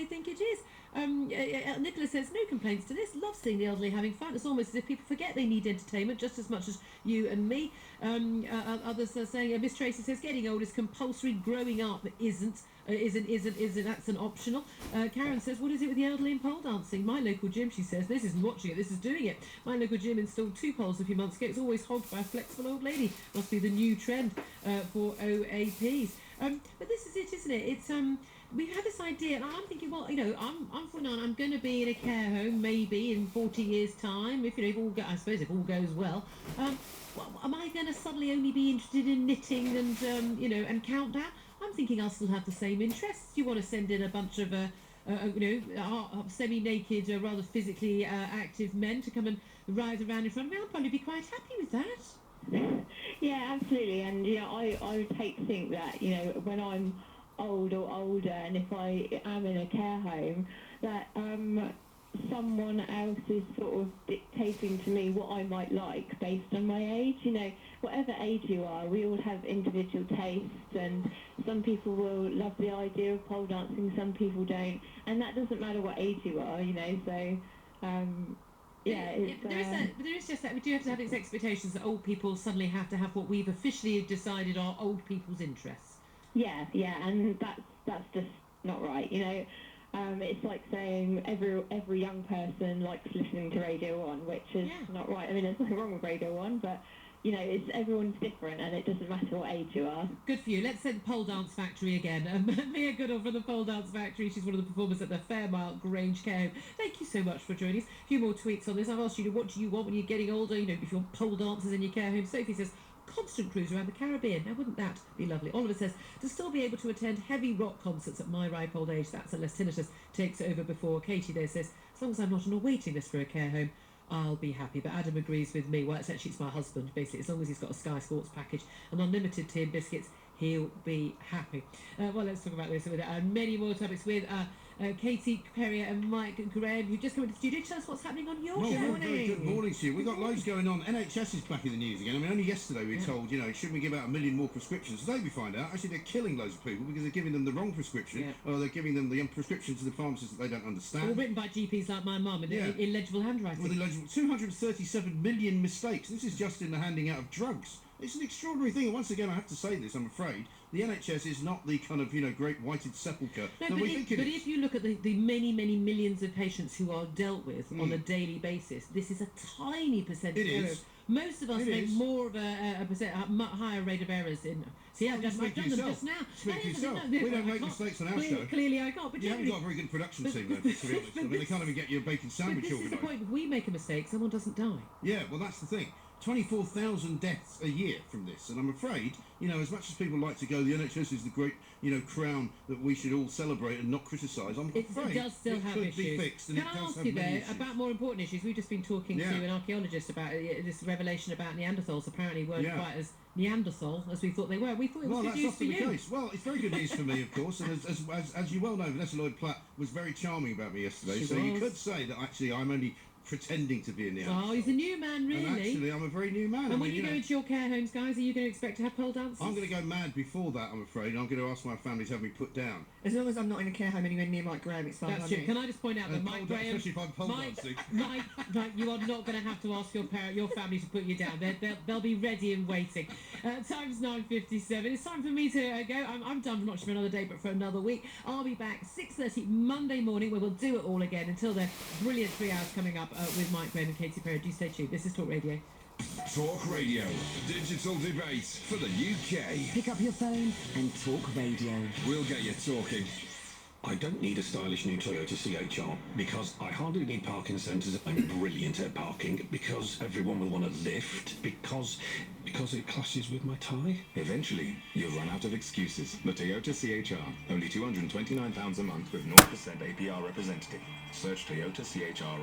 they think it is. Nicola says, no complaints to this. Love seeing the elderly having fun. It's almost as if people forget they need entertainment just as much as you and me. Others are saying, Miss Tracy says, getting old is compulsory. Growing up isn't. That's an optional. Karen says, what is it with the elderly and pole dancing? My local gym, she says, this isn't watching it, this is doing it. My local gym installed 2 poles a few months ago. It's always hogged by a flexible old lady. Must be the new trend for OAPs. But this is it, isn't it? It's we've had this idea, and I'm thinking, well, I'm 49. I'm going to be in a care home maybe in 40 years' time. If if all I suppose if all goes well. Am I going to suddenly only be interested in knitting and and countdown? I'm thinking I'll still have the same interests. You want to send in a bunch of semi-naked, rather physically active men to come and ride around in front of me? I'll probably be quite happy with that. Yeah, absolutely. And I would hate to think that when I'm old or older, and if I am in a care home, that someone else is sort of dictating to me what I might like based on my age. Whatever age you are, we all have individual tastes, and some people will love the idea of pole dancing, some people don't, and that doesn't matter what age you are, so there is just that we do have to have these expectations that old people suddenly have to have what we've officially decided are old people's interests. Yeah, and that's just not right. It's like saying every young person likes listening to Radio 1, which is not right. I mean, there's nothing wrong with Radio 1, but everyone's different, and it doesn't matter what age you are. Good for you. Let's send Pole Dance Factory again. Mia Goodall from the Pole Dance Factory. She's one of the performers at the Fairmile Grange Care Home. Thank you so much for joining us. A few more tweets on this. I've asked you, what do you want when you're getting older? If you're pole dancers in your care home. Sophie says, constant cruise around the Caribbean. Now, wouldn't that be lovely? Oliver says, to still be able to attend heavy rock concerts at my ripe old age, that's unless tinnitus takes over before. Katie there says, as long as I'm not on a waiting list for a care home, I'll be happy. But Adam agrees with me. Well, it's my husband, basically. As long as he's got a Sky Sports package and unlimited tea and biscuits, he'll be happy. Well, let's talk about this with many more topics with Katie Perrier and Mike Graham, who just come into the studio. Tell us what's happening on your show. Very good morning to you. We've got loads going on. NHS is back in the news again. I mean, only yesterday we were told, shouldn't we give out 1 million more prescriptions? Today we find out, actually, they're killing loads of people because they're giving them the wrong prescription, or they're giving them the prescriptions to the pharmacists that they don't understand. All written by GPs like my mum in illegible handwriting. With illegible 237 million mistakes. This is just in the handing out of drugs. It's an extraordinary thing, and once again, I have to say this, I'm afraid, the NHS is not the kind of, great whited sepulchre that we think it is. But if you look at the many, many millions of patients who are dealt with on a daily basis, this is a tiny percentage. It is. Most of us make more of a higher rate of errors in... See, I've done them just now. Speak for yourself. We don't make mistakes on our show. Clearly I can't. But you haven't got a very good production team, though, to be honest. I mean, they can't even get you a bacon sandwich organised. But this is the point. If we make a mistake, someone doesn't die. Yeah, well, that's the thing. 24,000 deaths a year from this, and I'm afraid, as much as people like to go, the NHS is the great, crown that we should all celebrate and not criticise. I'm afraid it does still have could issues. be fixed, and Can I ask you about more important issues? We've just been talking to an archaeologist about this revelation about Neanderthals apparently weren't quite as Neanderthal as we thought they were. We thought it was good news for you. The case. Well, it's very good news for me, of course, and as you well know, Vanessa Lloyd-Platt was very charming about me yesterday, you could say that actually I'm only pretending to be a Neanderthal. Oh, he's a new man, really. And actually, I'm a very new man. And when you go into your care homes, guys, are you going to expect to have pole dances? I'm going to go mad before that, I'm afraid. I'm going to ask my family to have me put down. As long as I'm not in a care home anywhere near Mike Graham, it's fine. That's true. Can I just point out that Mike Graham... Especially if I'm pole dancing. Mike, you are not going to have to ask your family to put you down. They'll be ready and waiting. Time's 9:57. It's time for me to go. I'm done not just for another day, but for another week. I'll be back 6:30 Monday morning, where we'll do it all again. Until then, brilliant 3 hours coming up with Mike Graham and Katie Perry. Do stay tuned. This is Talk Radio. Talk Radio. Digital debate for the UK. Pick up your phone and talk radio. We'll get you talking. I don't need a stylish new Toyota CHR because I hardly need parking sensors. I'm brilliant at parking because everyone will want to lift because it clashes with my tie. Eventually, you'll run out of excuses. The Toyota CHR. Only £229 a month with 0% APR representative. Search Toyota CHR.